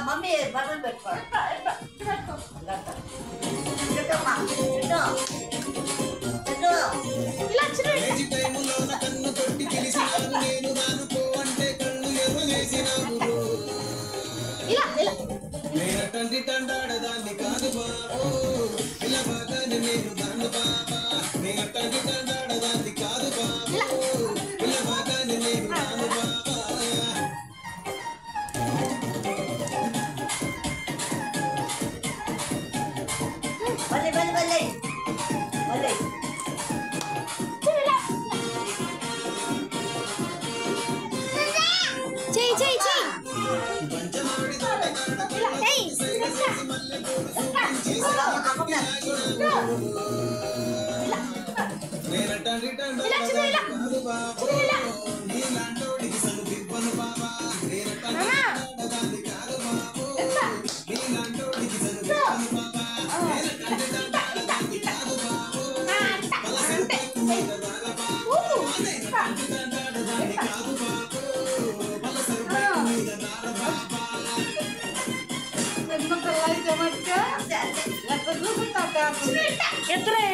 mummy button పెట్టుకో తండ్రి తండాడదాన్ని కాదు బాబు ఇలా బాగానే నేను దాన్ని బాబా నేను తండ్రి తండాడదాన్ని కాదు బాబు ఇలా బాగానే నేను దాన్ని బాబా Etra